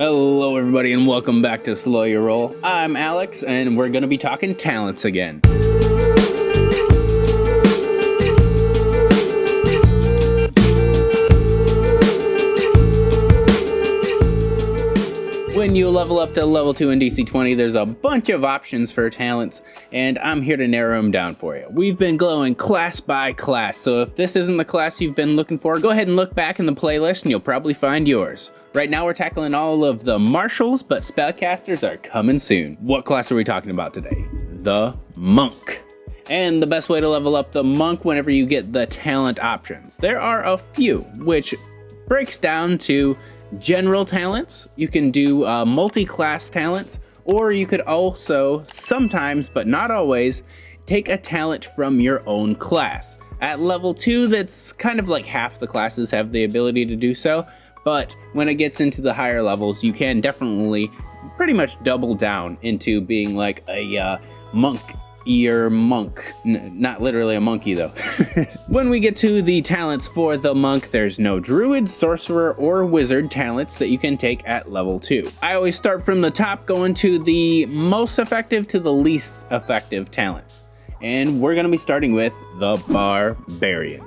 Hello everybody and welcome back to Slow Your Roll. I'm Alex and we're going to be talking talents again. When you level up to level 2 in DC20, there's a bunch of options for talents, and I'm here to narrow them down for you. We've been glowing class by class, so if this isn't the class you've been looking for, go ahead and look back in the playlist and you'll probably find yours. Right now we're tackling all of the marshals, but spellcasters are coming soon. What class are we talking about today? The monk. And the best way to level up the monk whenever you get the talent options. There are a few, which breaks down to general talents. You can do multi-class talents, or you could also sometimes, but not always, take a talent from your own class. At level 2, that's kind of like half the classes have the ability to do so, but when it gets into the higher levels, you can definitely pretty much double down into being like a monk. Not literally a monkey though. When we get to the talents for the monk, there's no druid, sorcerer, or wizard talents that you can take at level 2. I always start from the top, going to the most effective to the least effective talents. And we're going to be starting with the barbarian.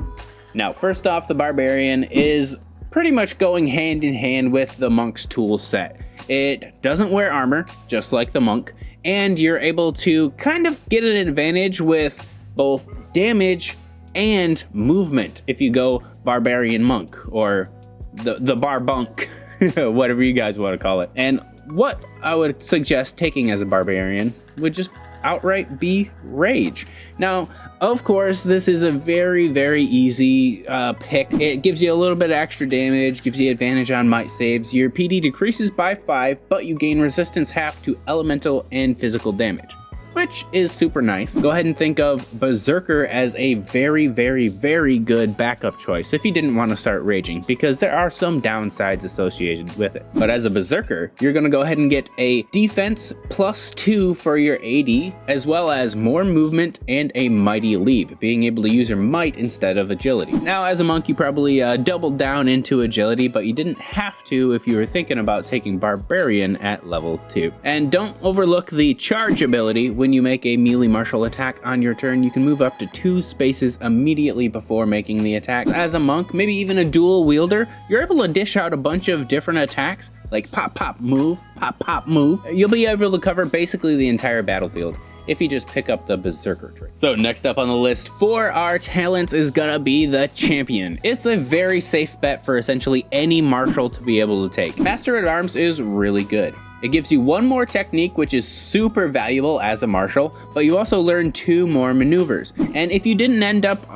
Now, first off, the barbarian is pretty much going hand in hand with the monk's tool set. It doesn't wear armor, just like the monk, and you're able to kind of get an advantage with both damage and movement if you go barbarian monk, or the barbunk, whatever you guys want to call it. And what I would suggest taking as a barbarian would just outright be rage. Now, of course, this is a very, very easy pick. It gives you a little bit of extra damage, gives you advantage on might saves. Your PD decreases by 5, but you gain resistance half to elemental and physical damage, which is super nice. Go ahead and think of Berserker as a very, very, very good backup choice if you didn't want to start raging, because there are some downsides associated with it. But as a Berserker, you're going to go ahead and get a defense +2 for your AD, as well as more movement and a mighty leap, being able to use your might instead of agility. Now, as a monk, you probably doubled down into agility, but you didn't have to if you were thinking about taking Barbarian at level 2. And don't overlook the charge ability. When you make a melee martial attack on your turn, you can move up to 2 spaces immediately before making the attack. As a monk, maybe even a dual wielder, you're able to dish out a bunch of different attacks, like pop, pop, move, pop, pop, move. You'll be able to cover basically the entire battlefield if you just pick up the Berserker trait. So next up on the list for our talents is gonna be the champion. It's a very safe bet for essentially any martial to be able to take. Master at Arms is really good. It gives you 1 more technique, which is super valuable as a martial, but you also learn 2 more maneuvers. And if you didn't end up,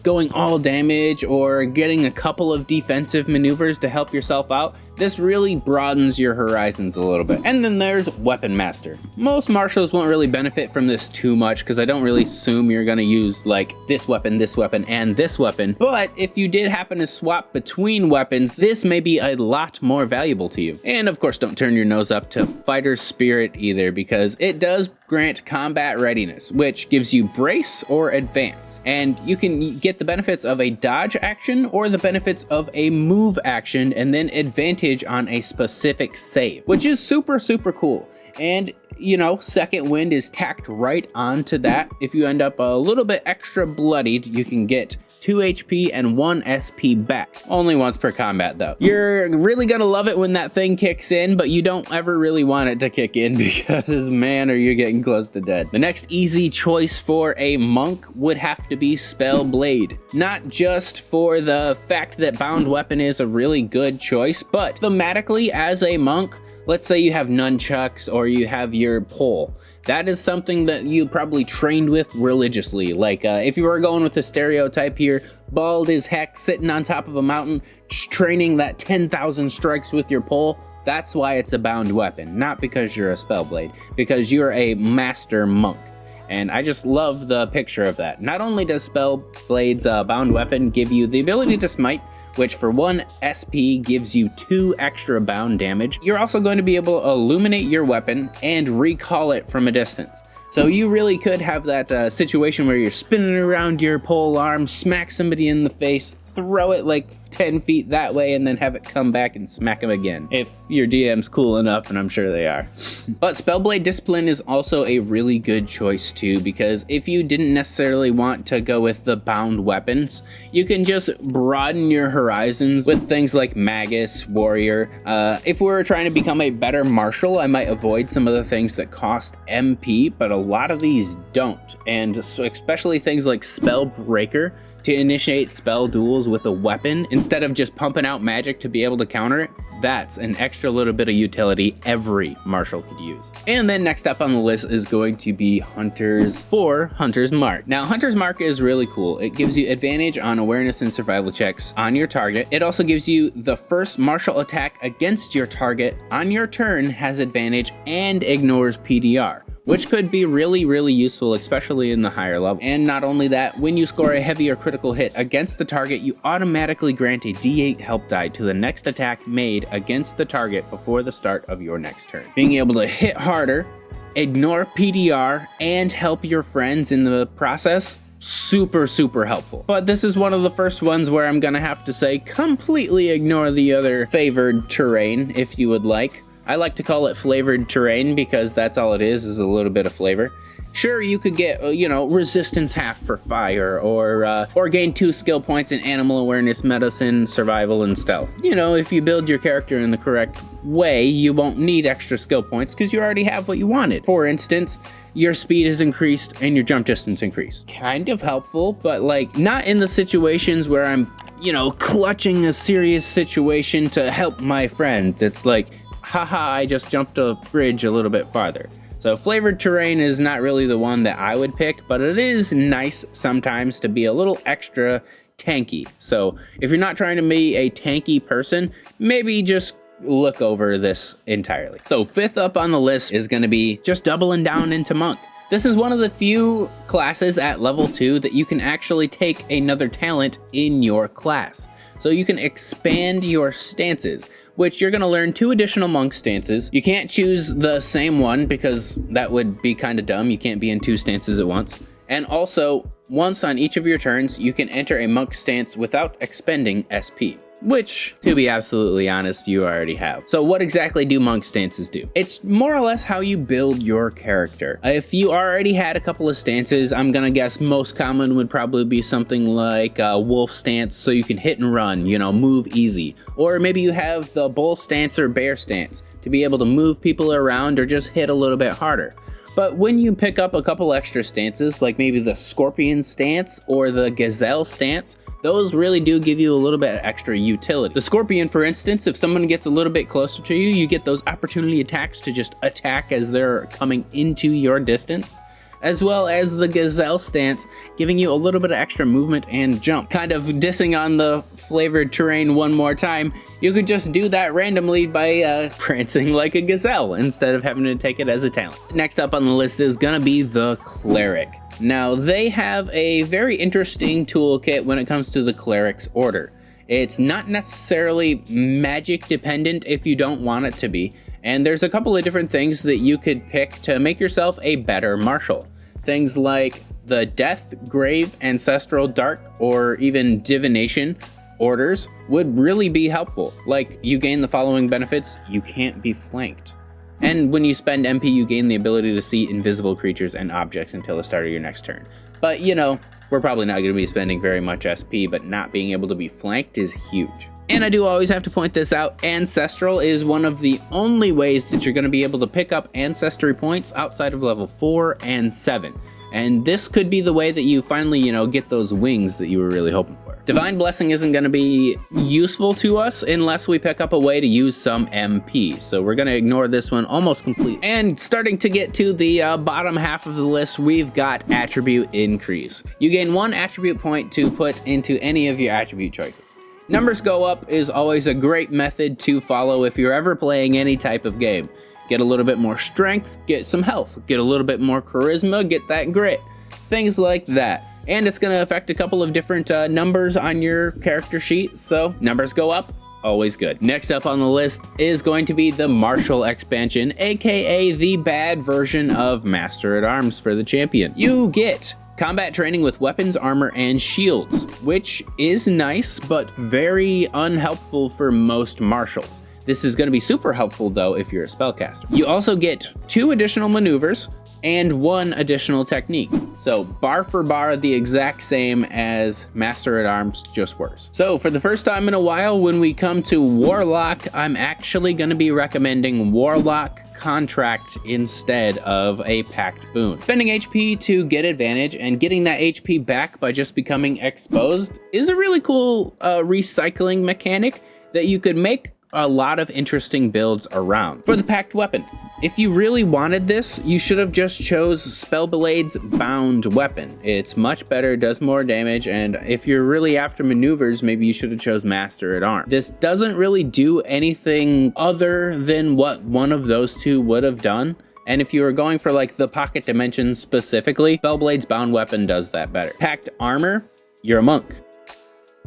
going all damage or getting a couple of defensive maneuvers to help yourself out, this really broadens your horizons a little bit. And then there's Weapon Master. Most martials won't really benefit from this too much, because I don't really assume you're gonna use like this weapon, and this weapon. But if you did happen to swap between weapons, this may be a lot more valuable to you. And of course, don't turn your nose up to Fighter Spirit either, because it does grant combat readiness, which gives you brace or advance. And you can get the benefits of a dodge action or the benefits of a move action, and then advantage on a specific save, which is super, super cool. And second wind is tacked right onto that. If you end up a little bit extra bloodied, you can get 2 HP and 1 SP back. Only once per combat though. You're really gonna love it when that thing kicks in, but you don't ever really want it to kick in, because man, are you getting close to dead. The next easy choice for a monk would have to be Spell Blade. Not just for the fact that bound weapon is a really good choice, but thematically as a monk, let's say you have nunchucks or you have your pole. That is something that you probably trained with religiously. Like if you were going with the stereotype here, bald as heck, sitting on top of a mountain, just training that 10,000 strikes with your pole, that's why it's a bound weapon. Not because you're a spellblade, because you're a master monk. And I just love the picture of that. Not only does Spellblade's bound weapon give you the ability to smite, which for 1 SP gives you 2 extra bound damage, you're also going to be able to illuminate your weapon and recall it from a distance. So you really could have that situation where you're spinning around your pole arm, smack somebody in the face, throw it like 10 feet that way and then have it come back and smack him again. If your DM's cool enough, and I'm sure they are. But Spellblade Discipline is also a really good choice too, because if you didn't necessarily want to go with the bound weapons, you can just broaden your horizons with things like Magus, Warrior. If we were trying to become a better martial, I might avoid some of the things that cost MP, but a lot of these don't. And especially things like Spellbreaker, to initiate spell duels with a weapon instead of just pumping out magic to be able to counter it. That's an extra little bit of utility every martial could use. And then next up on the list is going to be Hunters for Hunter's Mark. Now, Hunter's Mark is really cool. It gives you advantage on awareness and survival checks on your target. It also gives you the first martial attack against your target on your turn has advantage and ignores PDR, which could be really, really useful, especially in the higher level. And not only that, when you score a heavy or critical hit against the target, you automatically grant a D8 help die to the next attack made against the target before the start of your next turn. Being able to hit harder, ignore PDR, and help your friends in the process, super, super helpful. But this is one of the first ones where I'm gonna have to say completely ignore the other favored terrain if you would like. I like to call it flavored terrain because that's all it is a little bit of flavor. Sure, you could get, resistance half for fire, or gain 2 skill points in animal awareness, medicine, survival, and stealth. If you build your character in the correct way, you won't need extra skill points because you already have what you wanted. For instance, your speed is increased and your jump distance increased. Kind of helpful, but not in the situations where I'm, clutching a serious situation to help my friends. It's like, haha, I just jumped a bridge a little bit farther. So flavored terrain is not really the one that I would pick, but it is nice sometimes to be a little extra tanky. So if you're not trying to be a tanky person, maybe just look over this entirely. So 5th up on the list is going to be just doubling down into Monk. This is one of the few classes at level 2 that you can actually take another talent in your class. So you can expand your stances, which you're gonna learn 2 additional monk stances. You can't choose the same one because that would be kind of dumb. You can't be in 2 stances at once. And also, once on each of your turns, you can enter a monk stance without expending SP, which, to be absolutely honest, you already have. So what exactly do monk stances do? It's more or less how you build your character. If you already had a couple of stances, I'm gonna guess most common would probably be something like a wolf stance, so you can hit and run, move easy. Or maybe you have the bull stance or bear stance to be able to move people around or just hit a little bit harder. But when you pick up a couple extra stances, like maybe the scorpion stance or the gazelle stance, those really do give you a little bit of extra utility. The scorpion, for instance, if someone gets a little bit closer to you, you get those opportunity attacks to just attack as they're coming into your distance, as well as the gazelle stance, giving you a little bit of extra movement and jump. Kind of dissing on the flavored terrain one more time, you could just do that randomly by prancing like a gazelle instead of having to take it as a talent. Next up on the list is gonna be the cleric. Now, they have a very interesting toolkit when it comes to the cleric's order. It's not necessarily magic dependent if you don't want it to be, and there's a couple of different things that you could pick to make yourself a better martial. Things like the Death, Grave, Ancestral, Dark, or even Divination orders would really be helpful. Like, you gain the following benefits: you can't be flanked. And when you spend MP, you gain the ability to see invisible creatures and objects until the start of your next turn. But, we're probably not going to be spending very much SP, but not being able to be flanked is huge. And I do always have to point this out, Ancestral is one of the only ways that you're going to be able to pick up Ancestry points outside of level 4 and 7. And this could be the way that you finally, get those wings that you were really hoping for. Divine Blessing isn't going to be useful to us unless we pick up a way to use some MP. So we're going to ignore this one almost completely. And starting to get to the bottom half of the list, we've got Attribute Increase. You gain 1 attribute point to put into any of your attribute choices. Numbers go up is always a great method to follow if you're ever playing any type of game. Get a little bit more strength, get some health, get a little bit more charisma, get that grit, things like that. And it's going to affect a couple of different numbers on your character sheet, so numbers go up, always good. Next up on the list is going to be the Martial expansion, aka the bad version of Master at Arms for the champion. You get Combat training with weapons, armor, and shields, which is nice, but very unhelpful for most martials. This is going to be super helpful though if you're a spellcaster. You also get 2 additional maneuvers and 1 additional technique. So bar for bar, the exact same as Master at Arms, just worse. So for the first time in a while, when we come to Warlock, I'm actually going to be recommending Warlock Contract instead of a Packed Boon. Spending HP to get advantage and getting that HP back by just becoming exposed is a really cool recycling mechanic that you could make a lot of interesting builds around. For the packed weapon, if you really wanted this, you should have just chose Spellblade's bound weapon. It's much better, does more damage, and if you're really after maneuvers, maybe you should have chose Master at Arms. This doesn't really do anything other than what one of those 2 would have done. And if you were going for like the pocket dimensions specifically, Spellblade's bound weapon does that better. Packed armor, you're a monk.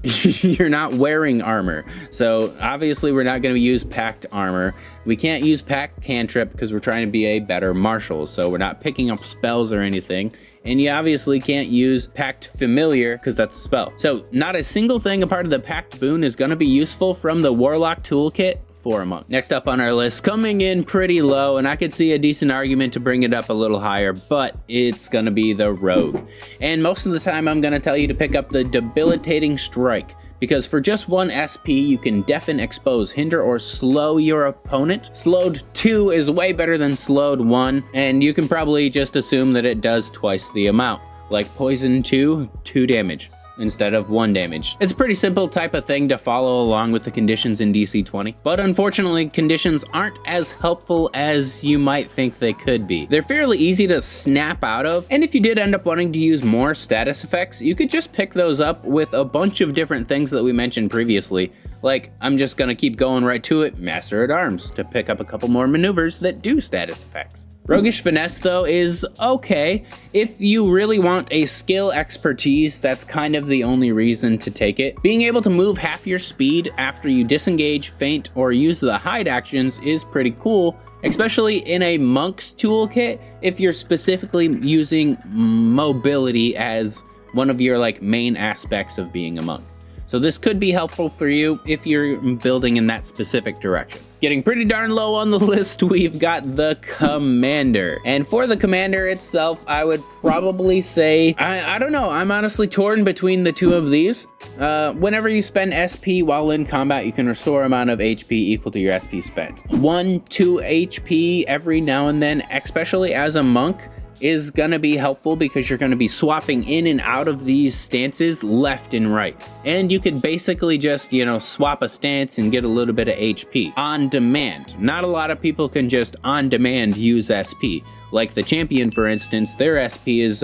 You're not wearing armor, so obviously we're not going to use packed armor. We can't use packed cantrip because we're trying to be a better marshal, so we're not picking up spells or anything. And you obviously can't use packed familiar because that's a spell. So not a single thing a part of the packed boon is going to be useful from the warlock toolkit for a monk. Next up on our list, coming in pretty low, and I could see a decent argument to bring it up a little higher, but it's gonna be the rogue. And most of the time I'm gonna tell you to pick up the debilitating strike, because for just 1 SP you can deafen, expose, hinder, or slow your opponent. Slowed 2 is way better than slowed 1, and you can probably just assume that it does twice the amount. Like poison 2, 2 damage instead of 1 damage. It's a pretty simple type of thing to follow along with the conditions in DC20, but unfortunately conditions aren't as helpful as you might think they could be. They're fairly easy to snap out of, and if you did end up wanting to use more status effects, you could just pick those up with a bunch of different things that we mentioned previously. Like, I'm just gonna keep going right to it, Master at Arms, to pick up a couple more maneuvers that do status effects. Roguish Finesse, though, is okay. If you really want a skill expertise, that's kind of the only reason to take it. Being able to move half your speed after you disengage, feint, or use the hide actions is pretty cool, especially in a monk's toolkit if you're specifically using mobility as one of your main aspects of being a monk. So this could be helpful for you if you're building in that specific direction. Getting pretty darn low on the list, we've got the Commander. And for the Commander itself, I would probably say, I don't know, I'm honestly torn between the 2 of these. Whenever you spend SP while in combat, you can restore amount of HP equal to your SP spent. 1, 2 HP every now and then, especially as a monk, is gonna be helpful because you're gonna be swapping in and out of these stances left and right. And you could basically just, swap a stance and get a little bit of HP on demand. Not a lot of people can just on demand use SP. Like the champion, for instance, their SP is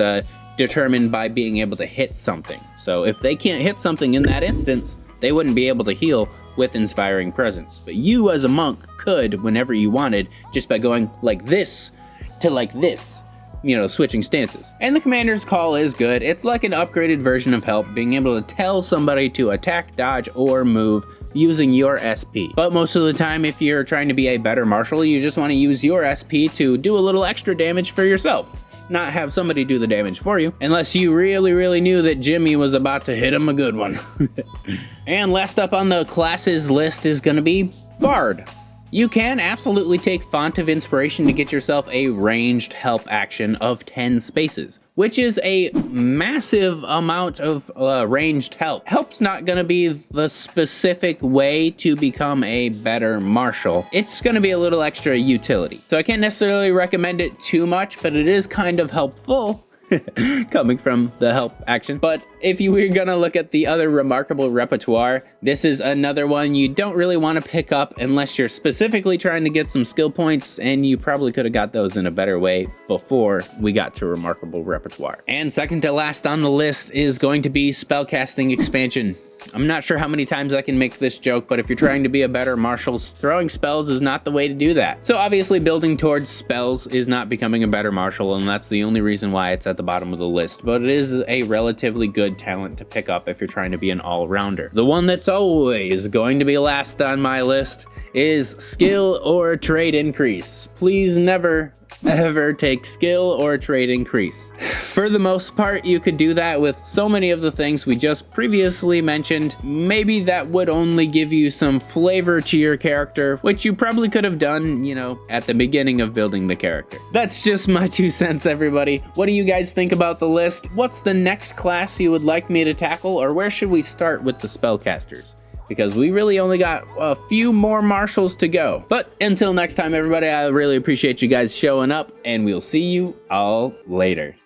determined by being able to hit something. So if they can't hit something in that instance, they wouldn't be able to heal with Inspiring Presence. But you as a monk could, whenever you wanted, just by going like this to like this. Switching stances. And the Commander's Call is good. It's like an upgraded version of Help, being able to tell somebody to attack, dodge, or move using your SP. But most of the time, if you're trying to be a better marshal, you just want to use your SP to do a little extra damage for yourself, not have somebody do the damage for you, unless you really knew that Jimmy was about to hit him a good one. And last up on the classes list is going to be Bard. You can absolutely take Font of Inspiration to get yourself a ranged help action of 10 spaces, which is a massive amount of ranged help. Help's not gonna be the specific way to become a better marshal. It's gonna be a little extra utility. So I can't necessarily recommend it too much, but it is kind of helpful. Coming from the help action. But if you were gonna look at the other remarkable repertoire, this is another one you don't really want to pick up unless you're specifically trying to get some skill points, and you probably could have got those in a better way before we got to remarkable repertoire. And second to last on the list is going to be spellcasting expansion. I'm not sure how many times I can make this joke, but if you're trying to be a better marshal, throwing spells is not the way to do that. So obviously building towards spells is not becoming a better marshal, and that's the only reason why it's at the bottom of the list, but it is a relatively good talent to pick up if you're trying to be an all-rounder. The one that's always going to be last on my list is skill or trade increase. Please never ever take skill or trait increase. For the most part, you could do that with so many of the things we just previously mentioned. Maybe that would only give you some flavor to your character, which you probably could have done, you know, at the beginning of building the character. That's just my 2 cents, everybody. What do you guys think about the list? What's the next class you would like me to tackle, or where should we start with the spellcasters? Because we really only got a few more marshals to go. But until next time, everybody, I really appreciate you guys showing up, and we'll see you all later.